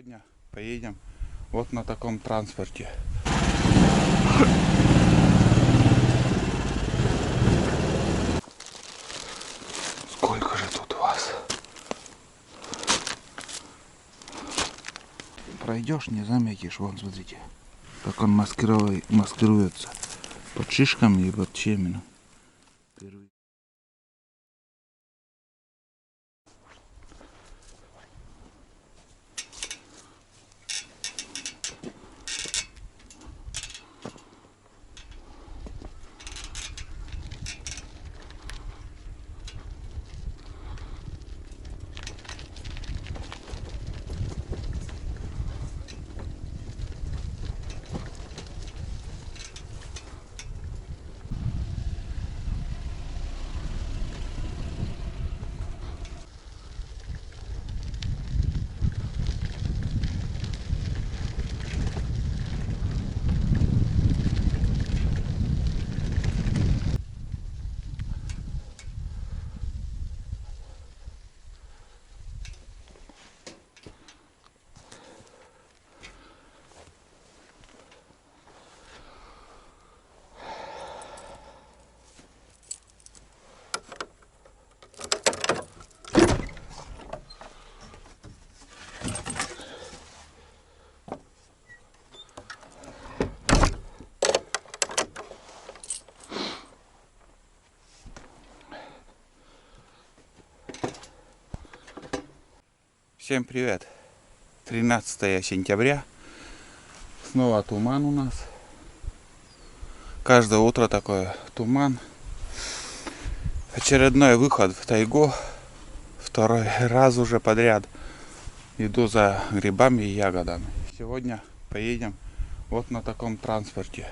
Сегодня поедем вот на таком транспорте. Сколько же тут вас? Пройдешь, не заметишь. Вон, смотрите. Как он маскируется. Под шишками и под чемину. Всем привет! 13 сентября. Снова туман у нас. Каждое утро такое туман. Очередной выход в тайгу. Второй раз уже подряд. Иду за грибами и ягодами. Сегодня поедем вот на таком транспорте.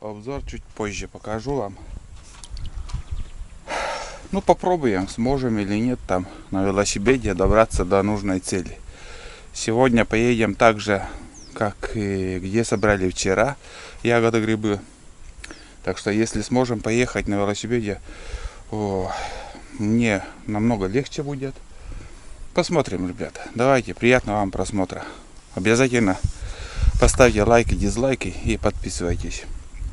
Обзор чуть позже покажу вам. Ну, попробуем, сможем или нет там на велосипеде добраться до нужной цели. Сегодня поедем так же, как и где собрали вчера ягоды, грибы. Так что, если сможем поехать на велосипеде, мне намного легче будет. Посмотрим, ребята. Давайте, приятного вам просмотра. Обязательно поставьте лайки, дизлайки и подписывайтесь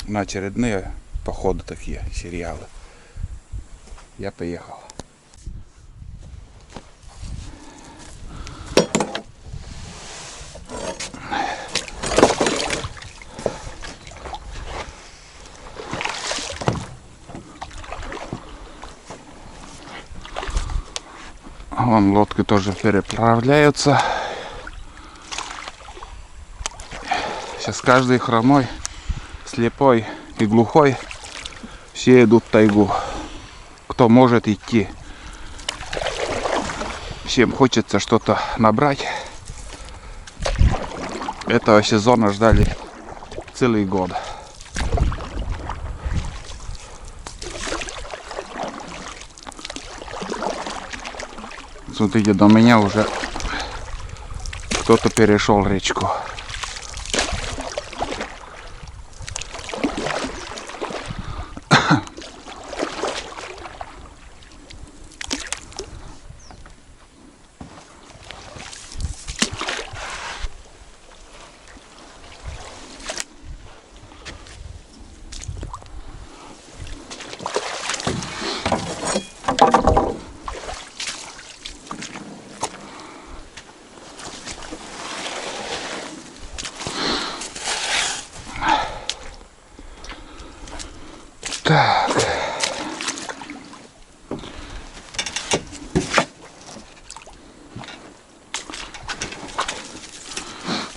на очередные походы такие, сериалы. Я поехал. Вон лодки тоже переправляются. Сейчас каждый хромой, слепой и глухой все идут в тайгу. Кто может идти. Всем хочется что-то набрать. Этого сезона ждали целый год. Смотрите, до меня уже кто-то перешел речку. Так.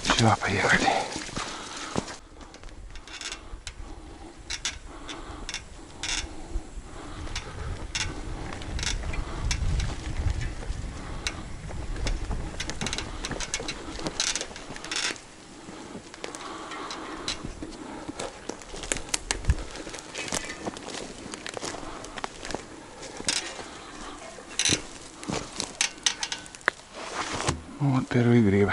Все, поехали. Вот первый гриб.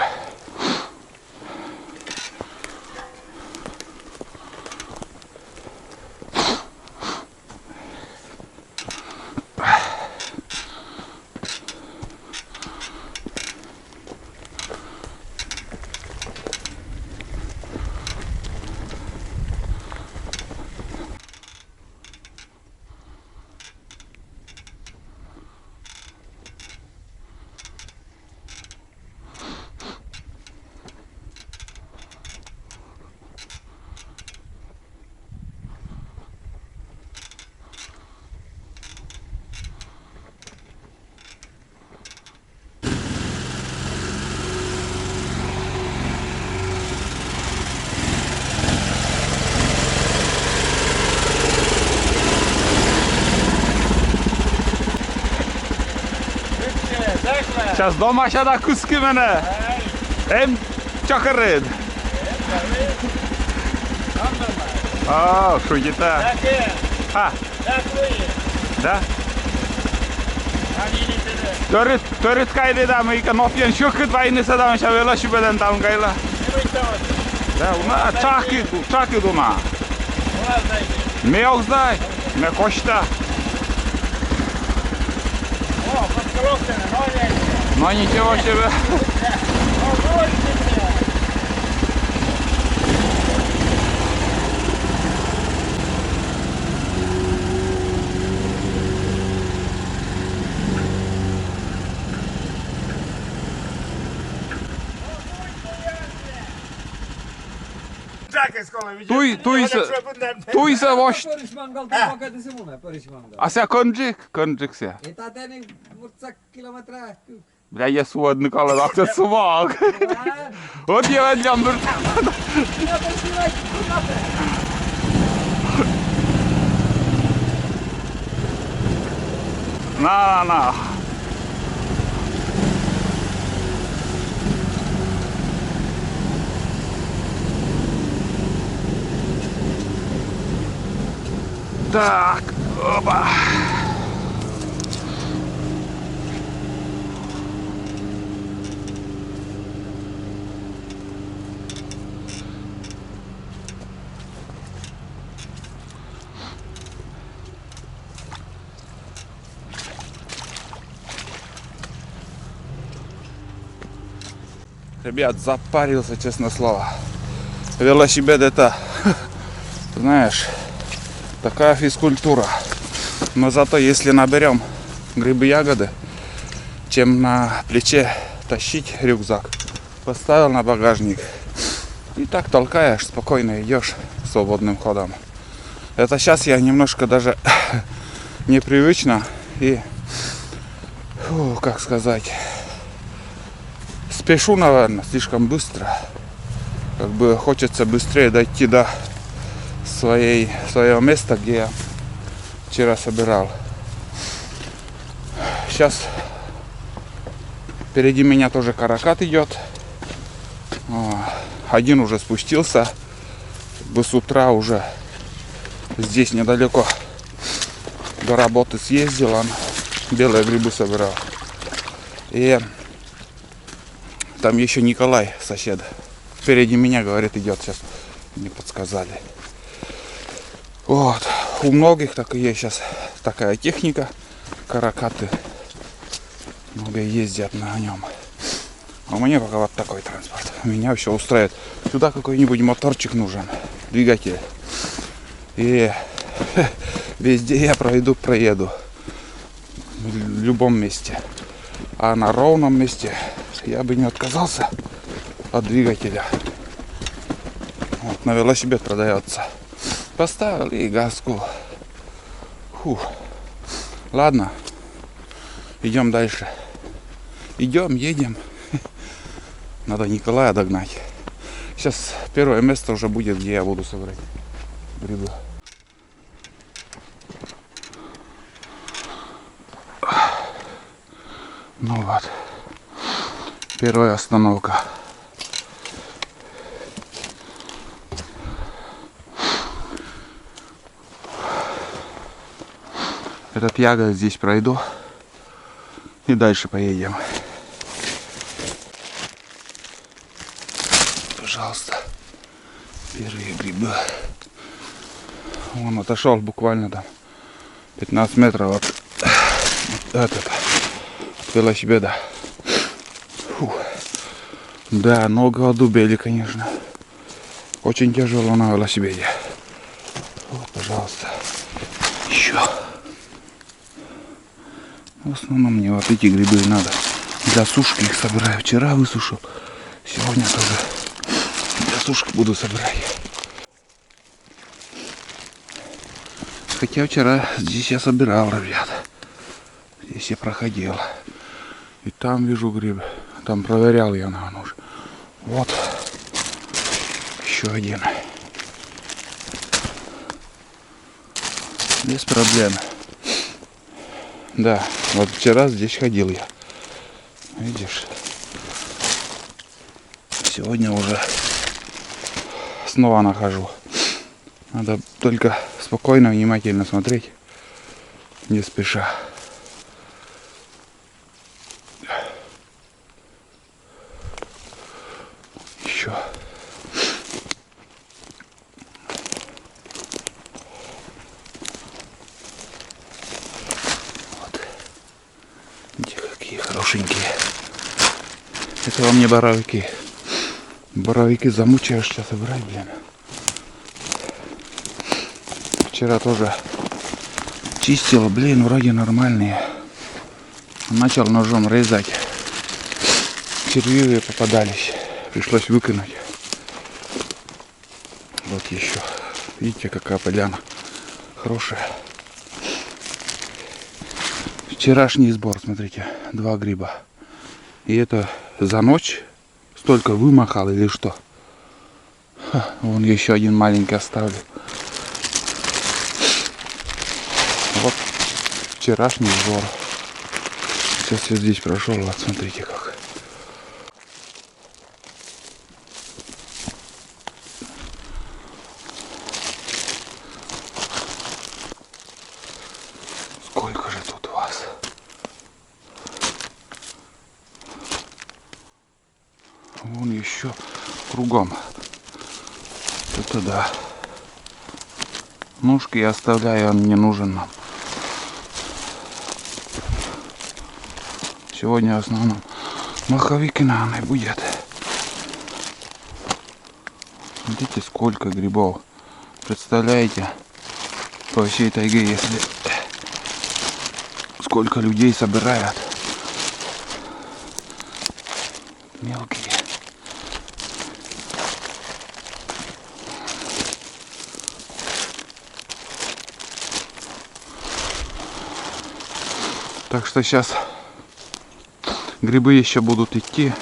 Сейчас дома aşağıda kuskimene. Hem çakırın. О, шутит-то. А, да? Төрет кайды да, мы канопьян шукыт войны садам шавела шубедан там кайла. Да, уна чаки дуна. Меок знай, ме кошта. Но ничего себе. Tuisa voş. А ся конджик ся. Бля, я сводный коло, а ты сваг. Вот я ведем дур. На. Так, опа. Ребят, запарился, честное слово. Велосипед это, знаешь, такая физкультура. Но зато если наберем грибы, ягоды, чем на плече тащить рюкзак, поставил на багажник и так толкаешь, спокойно идешь свободным ходом. Это сейчас я немножко даже непривычно и, как сказать, спешу, наверное, слишком быстро. Как бы хочется быстрее дойти до своего места, где я вчера собирал. Сейчас впереди меня тоже каракат идет. Один уже спустился. С утра уже здесь недалеко до работы съездил. Он белые грибы собирал. И там еще Николай, сосед. Впереди меня, говорит, идет сейчас. Мне подсказали. Вот. У многих так и есть сейчас такая техника. Каракаты. Много ездят на нем. А у меня пока вот такой транспорт. Меня все устраивает. Сюда какой-нибудь моторчик нужен. Двигатель. И везде я проеду. В любом месте. А на ровном месте я бы не отказался от двигателя. Вот, на велосипед продается. Поставил и газку. Фух. Ладно. Идем дальше. Едем. Надо Николая догнать. Сейчас первое место уже будет, где я буду собирать грибы. Ну вот. Первая остановка. Этот ягод здесь пройду. И дальше поедем. Пожалуйста. Первые грибы. Он отошел буквально там 15 метров от велосипеда. Фух. Да, ногу одубели, конечно. Очень тяжело на велосипеде. Вот, пожалуйста. Еще. В основном мне вот эти грибы надо. Для сушки их собираю. Вчера высушил. Сегодня тоже для сушки буду собирать. Хотя вчера здесь я собирал, ребят. Здесь я проходил. И там вижу грибы. Там проверял я на нож. Вот. Еще один. Без проблем. Да, вот вчера здесь ходил я. Видишь? Сегодня уже снова нахожу. Надо только спокойно, внимательно смотреть, не спеша. Еще. Вот. Видите, какие хорошенькие. Это вам не боровики. Боровики замучаешь сейчас собирать, блин. Вчера тоже чистил, блин, вроде нормальные. Начал ножом резать. Червивые попадались. Пришлось выкинуть. Вот еще. Видите, какая поляна хорошая. Вчерашний сбор, смотрите, 2 гриба. И это за ночь столько вымахал или что? Ха, вон еще один маленький оставлю. Вот вчерашний сбор. Сейчас я здесь прошел, вот смотрите как. Сколько же тут у вас? Вон еще кругом. Это да. Ножки я оставляю, он не нужен нам. Сегодня в основном маховики, наверное, будет. Смотрите, сколько грибов. Представляете, по всей тайге, если сколько людей собирают. Мелкие. Так что сейчас грибы еще будут идти.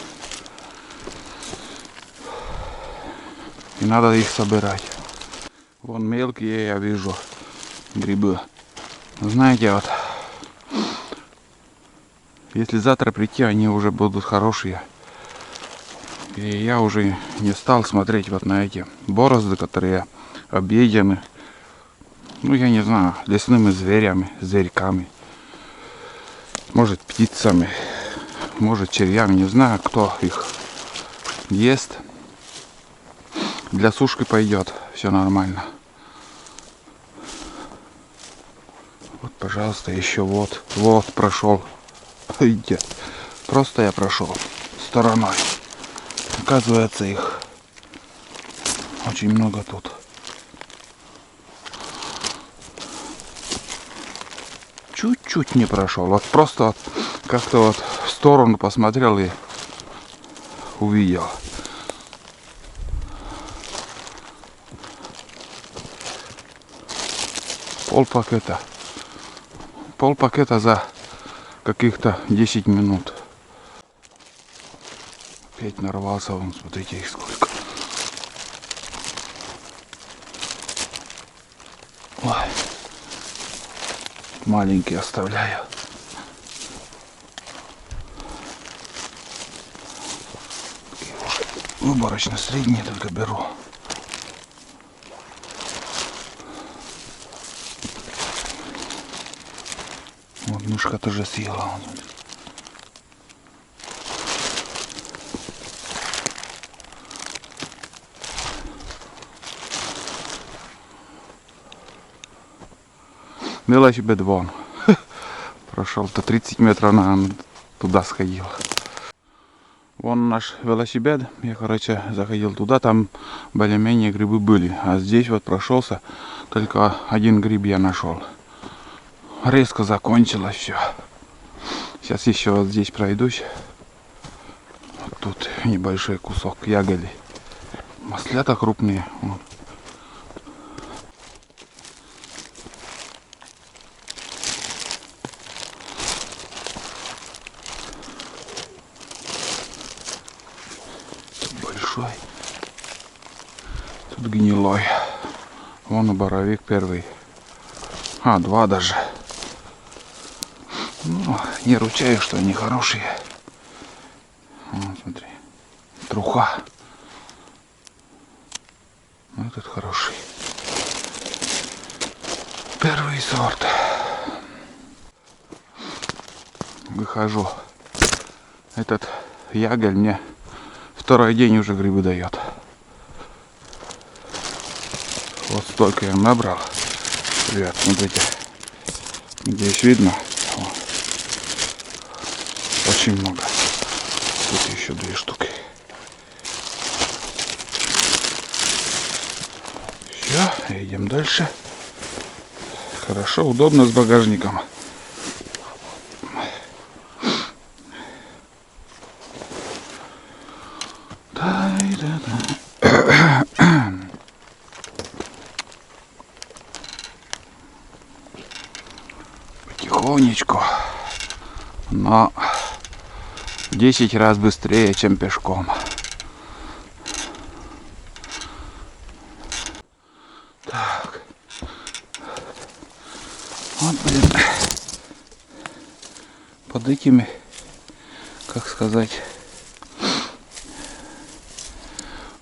И надо их собирать. Вон мелкие я вижу грибы. Знаете, вот если завтра прийти, они уже будут хорошие. И я уже не стал смотреть вот на эти борозды, которые объедены. Ну, я не знаю, лесными зверями, зверьками. Может, птицами, может, червями. Не знаю, кто их ест. Для сушки пойдет. Все нормально. Вот, пожалуйста, еще вот прошел. Видите, просто я прошел стороной. Оказывается, их очень много тут. Чуть-чуть не прошел. Вот просто вот как-то вот в сторону посмотрел и увидел. Пол пакета за каких-то 10 минут. Опять нарвался, вон, смотрите их сколько. Ой. Маленькие оставляю. Такие уже выборочно средние только беру. Вот мышка тоже съела. Велосипед вон. Прошел-то 30 метров, наверное, туда сходил. Вон наш велосипед. Я, короче, заходил туда, там более-менее грибы были. А здесь вот прошелся, только один гриб я нашел. Резко закончилось все. Сейчас еще вот здесь пройдусь. Вот тут небольшой кусок ягоды. Маслята крупные. Вот. Тут большой. Тут гнилой. Вон и боровик первый. А, 2 даже. Ну, не ручаюсь, что они хорошие. труха. Этот хороший. Первый сорт. Выхожу. Этот яголь мне второй день уже грибы дает. Вот столько я набрал. Ребят, смотрите. Здесь видно. Очень много. Тут еще 2 штуки. Все, едем дальше. Хорошо, удобно с багажником. Потихонечку, но 10 раз быстрее, чем пешком. Так. Вот, блин. Под этими, как сказать,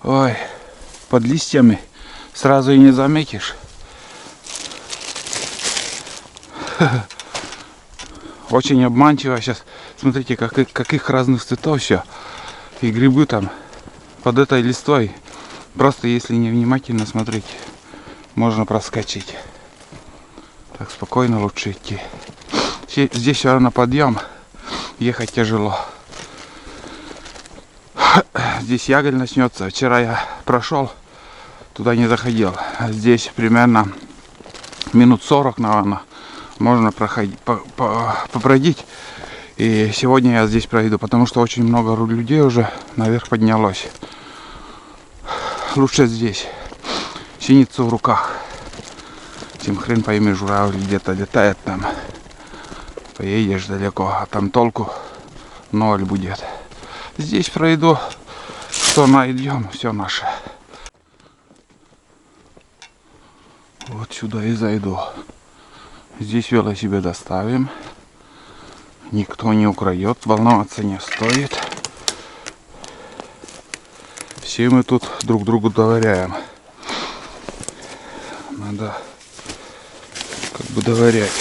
ой, под листьями сразу и не заметишь. Очень обманчиво сейчас. Смотрите, каких разных цветов все. И грибы там под этой листвой. Просто если невнимательно смотреть, можно проскочить. Так спокойно лучше идти. Здесь все равно подъем. Ехать тяжело. Здесь яголь начнется. Вчера я прошел, туда не заходил. Здесь примерно минут 40, наверное, можно проходить, побродить. И сегодня я здесь пройду, потому что очень много людей уже наверх поднялось. Лучше здесь. Синица в руках. Тем хрен пойми, журавль где-то летает там. Поедешь далеко, а там толку 0 будет. Здесь пройду, что найдем, все наше. Вот сюда и зайду. Здесь велосипед оставим. Никто не украдет, волноваться не стоит. Все мы тут друг другу доверяем. Надо как бы доверять.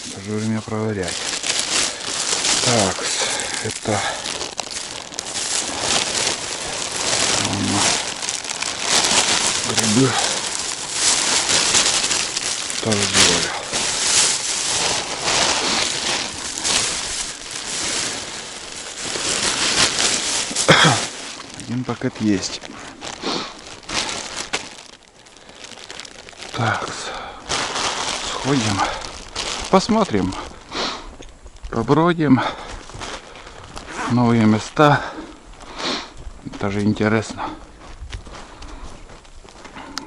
В то же время проверять. Так, это грибы тоже сделали. Один пакет есть. Так, сходим, посмотрим, побродим, новые места. Даже интересно.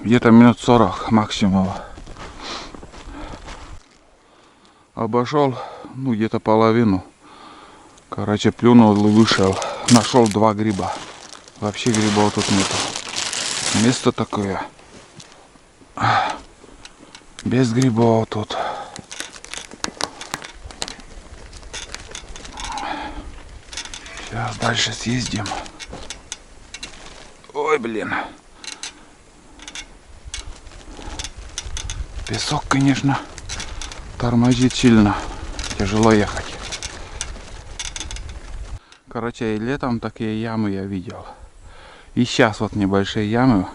Где-то минут 40 максимум. Обошел, ну где-то половину. Короче, плюнул и вышел. Нашел 2 гриба. Вообще грибов тут нету. Место такое. Без грибов тут. Сейчас дальше съездим. Ой, блин. Песок, конечно, тормозит сильно. Тяжело ехать. Короче, и летом такие ямы я видел. И сейчас вот небольшие ямы.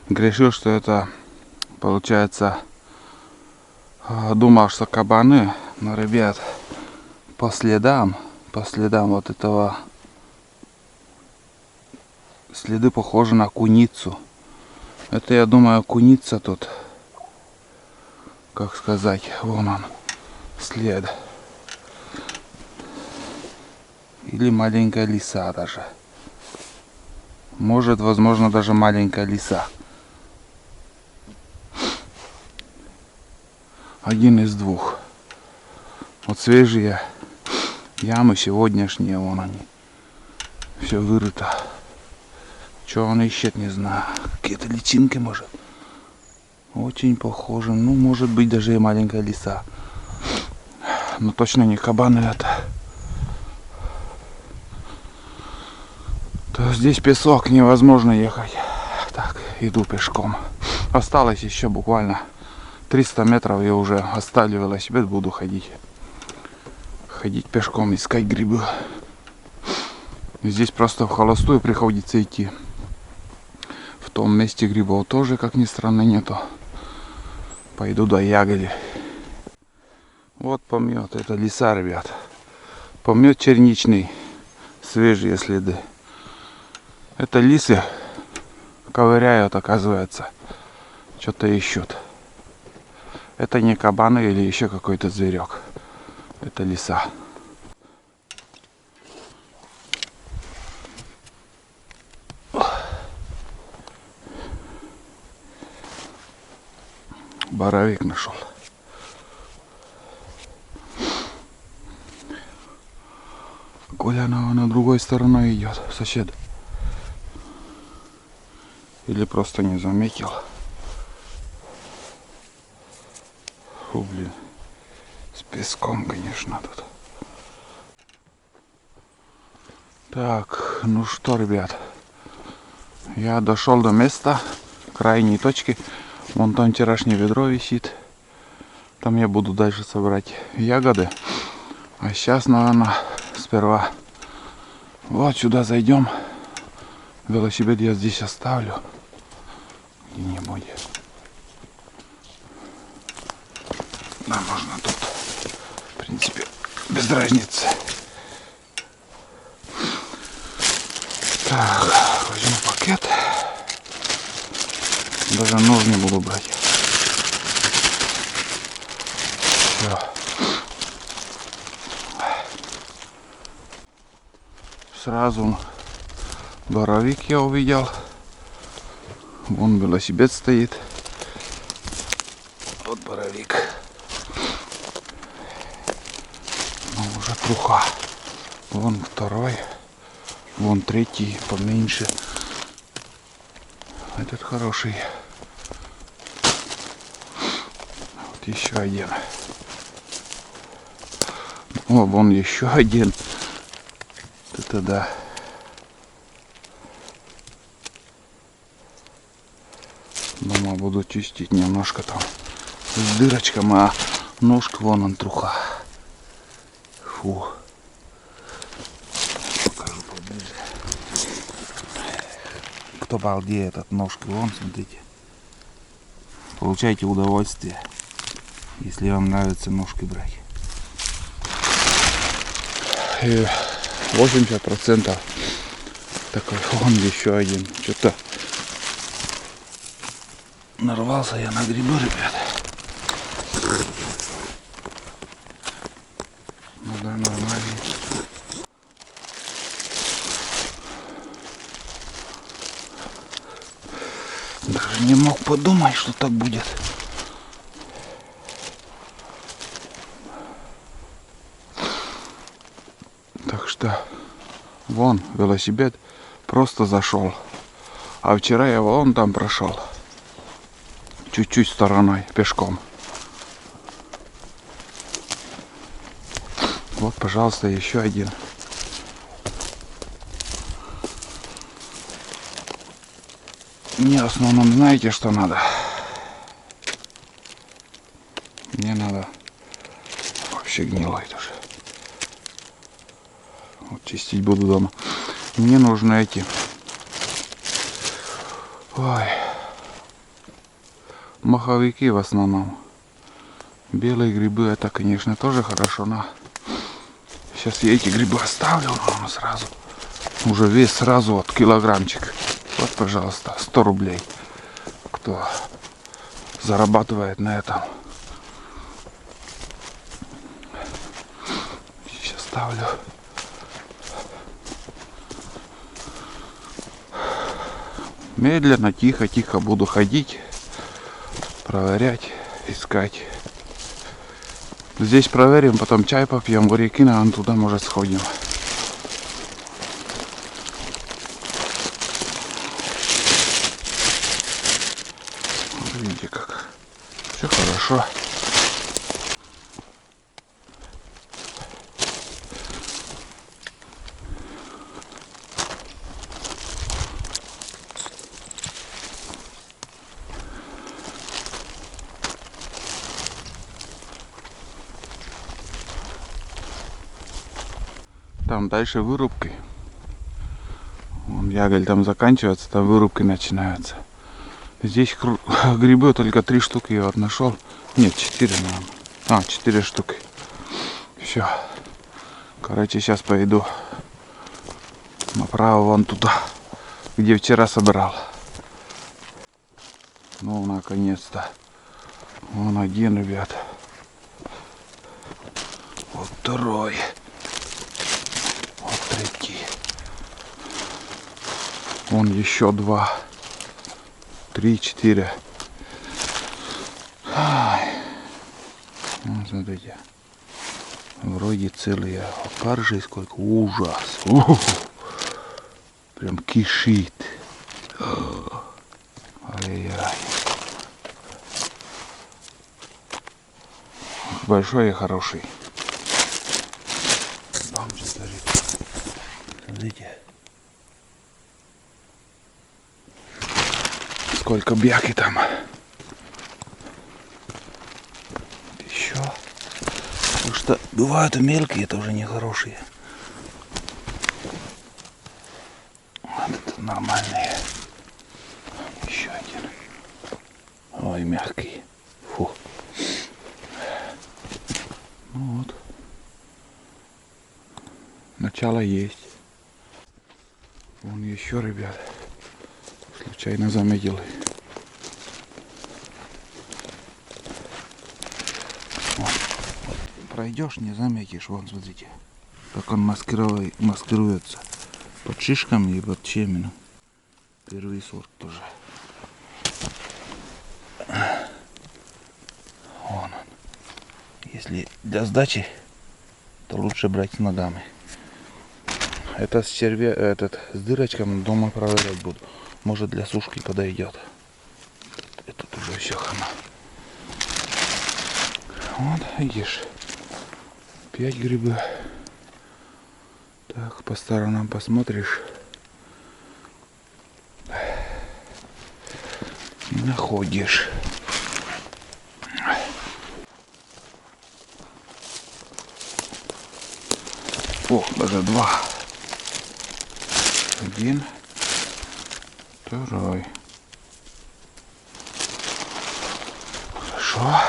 Грешил, что это получается, думал, что кабаны. Но, ребят, по следам вот этого, следы похожи на куницу. Это, я думаю, куница тут. Как сказать, вон он, след. Или маленькая лиса даже. Может, возможно, даже маленькая лиса. Один из 2. Вот свежие ямы сегодняшние, вон они. Все вырыто. Что он ищет, не знаю. Какие-то личинки, может. Очень похоже. Ну, может быть, даже и маленькая лиса. Но точно не кабаны это. то здесь песок, невозможно ехать. Так, иду пешком. Осталось еще буквально 300 метров, я уже оставлю велосипед, буду ходить. Ходить пешком, искать грибы. Здесь просто в холостую приходится идти. В том месте грибов тоже, как ни странно, нету. Пойду до ягоды. Вот помет, это лиса, ребят. Помет черничный, свежие следы. Это лисы ковыряют, оказывается. Что-то ищут. Это не кабаны или еще какой-то зверек. Это лиса. Боровик нашел. Коля на другой стороной идет, сосед. Или просто не заметил. Фу, блин. С песком, конечно, тут. Так, ну что, ребят. Я дошел до места, крайней точки. Вон там вчерашнее ведро висит. Там я буду дальше собрать ягоды. А сейчас, наверное, сперва вот сюда зайдем. Велосипед я здесь оставлю. Где-нибудь. Да, можно тут. В принципе, без разницы. Так, возьму пакет. Даже нож не буду брать. Все. Сразу боровик я увидел. Вон велосипед стоит. Вот боровик. Ну, уже труха. Вон второй. Вон третий, поменьше. Этот хороший. Вот еще один. О, вон еще один. Это да. Дома буду чистить немножко там с дырочком, а ножка вон он труха. Фу. Покажу поближе. Кто балдеет от ножки, вон, смотрите. Получайте удовольствие, если вам нравится ножки брать. И 80% такой. Вон еще один. Что-то нарвался я на грибы, ребят. Ну да, нормально. Даже не мог подумать, что так будет. Так что вон велосипед просто зашел. А вчера я вон там прошел. Чуть-чуть стороной, пешком. Вот, пожалуйста, еще один. Мне в основном знаете, что надо? Мне надо вообще гнилой тоже. Вот чистить буду дома. Мне нужны эти. Ой. Маховики в основном. Белые грибы, это, конечно, тоже хорошо, но сейчас я эти грибы оставлю сразу. Уже вес сразу от килограммчик. Вот, пожалуйста, 100 рублей. Кто зарабатывает на этом. Сейчас ставлю. Медленно, тихо-тихо буду ходить. Проверять, искать. Здесь проверим, потом чай попьем, в реки, наверное, туда, может, сходим. Видите, как все хорошо. Там дальше вырубки. Вон ягель там заканчивается, там вырубки начинаются. Здесь грибы только 3 штуки я вот нашел. Нет, 4, наверное. 4 штуки. Все. Короче, сейчас пойду направо вон туда, где вчера собирал. Ну, наконец-то. Вон один, ребят. Вот второй. Вот третий. Вон еще 2. 3, 4. Вот смотрите. Вроде целые. Опаржи сколько. Ужас. Прям кишит. Ай-яй-яй. Большой и хороший. Там же стоит. Смотрите. Сколько бяки там. Еще. Потому что бывают и мелкие, тоже нехорошие. Вот это нормальные. Еще один. Ой, мягкий. Фу. Ну вот. Начало есть. Вон еще, ребят. Случайно заметил. Вот. Пройдешь, не заметишь. Вон, смотрите. Как он маскируется. Под шишками и под чемином. Первый сорт тоже. Вон он. Если для сдачи, то лучше брать с ногами. Это с с дырочками дома проверять буду. Может, для сушки подойдет. Это уже все хана. Вот, видишь. 5 грибов. Так, по сторонам посмотришь. И находишь. О, даже 2. Один. Второй. Хорошо.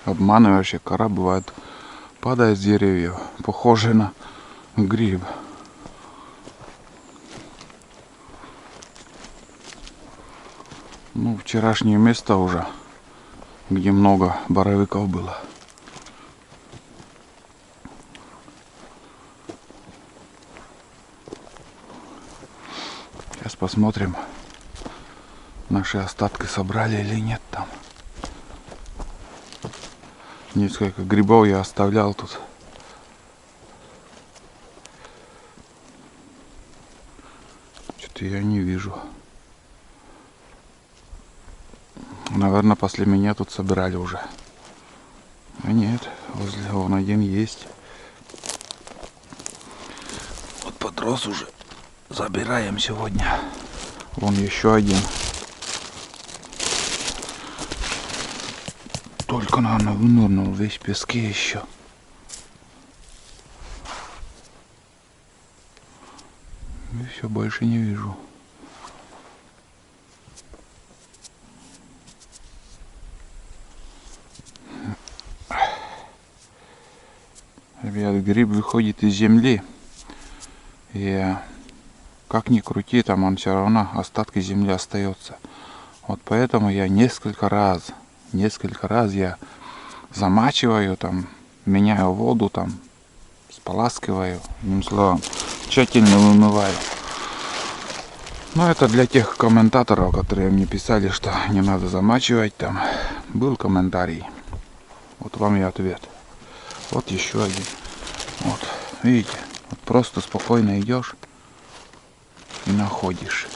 Обманывающая кора бывает, падает с деревьев, похоже на гриб. Ну, вчерашнее место уже, где много боровиков было. Сейчас посмотрим, наши остатки собрали или нет там. Несколько грибов я оставлял тут. Что-то я не вижу. Наверное, после меня тут собирали уже. А нет, возле вон один есть. Вот подрос уже. Забираем сегодня. Вон еще один. Только, наверное, вынырнул весь в песке еще. И все, больше не вижу. Ребят, гриб выходит из земли. И как ни крути, там он все равно остатки земли остается. Вот поэтому я несколько раз я замачиваю, там, меняю воду, там, споласкиваю, одним словом, тщательно вымываю. Но это для тех комментаторов, которые мне писали, что не надо замачивать, там, был комментарий. Вот вам и ответ. Вот еще один. Вот, видите, вот просто спокойно идешь и находишь.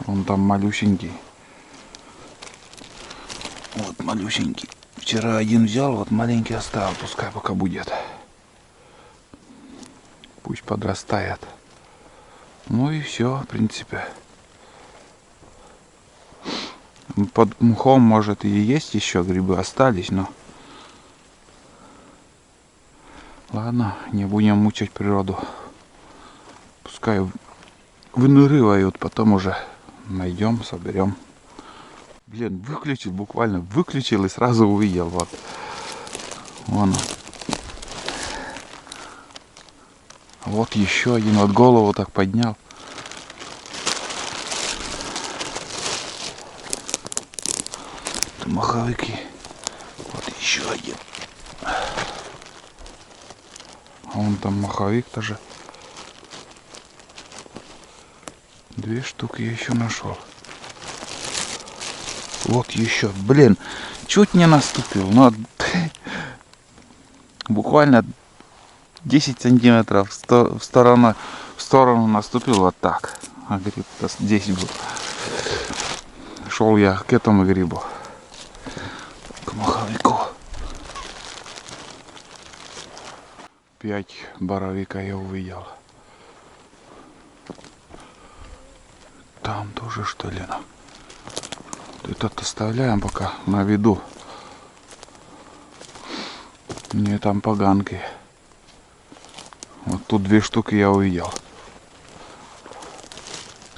Он там малюсенький. Вот малюсенький. Вчера один взял, вот маленький оставил. Пускай пока будет. Пусть подрастает. Ну и все, в принципе. Под мхом, может, и есть еще грибы остались, но... Ладно, не будем мучить природу. Пускай выныривают, потом уже найдем, соберем. Блин, выключил, буквально выключил и сразу увидел. Вот. Вон он. Вот еще один. Вот голову так поднял. Маховики. Вот еще один. А вон там маховик тоже. 2 штуки я еще нашел. Вот еще. Блин, чуть не наступил. Но буквально 10 сантиметров в сторону наступил вот так. А гриб здесь был. Шел я к этому грибу. К маховику. 5 боровика я увидел. Там тоже что ли? Этот оставляем пока на виду. Не, там поганки. Вот тут 2 штуки я увидел.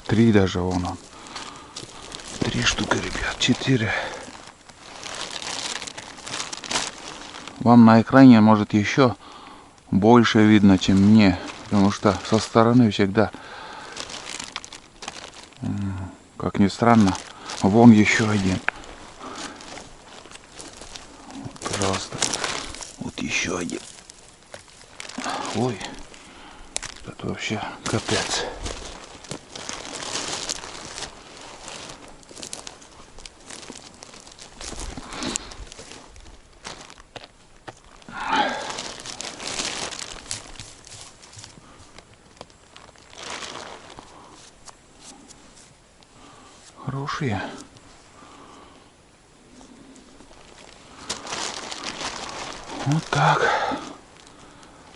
3 даже вон он. 3 штуки, ребят. 4. Вам на экране может еще больше видно, чем мне. Потому что со стороны всегда, как ни странно, вон еще один. Вот, пожалуйста. Вот еще один. Ой. Это вообще капец. Хорошие. Вот так.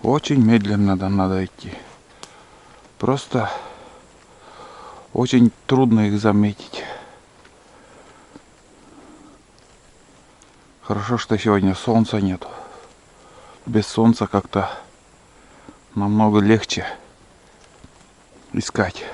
Очень медленно надо идти. Просто очень трудно их заметить. Хорошо, что сегодня солнца нету. Без солнца как-то намного легче искать.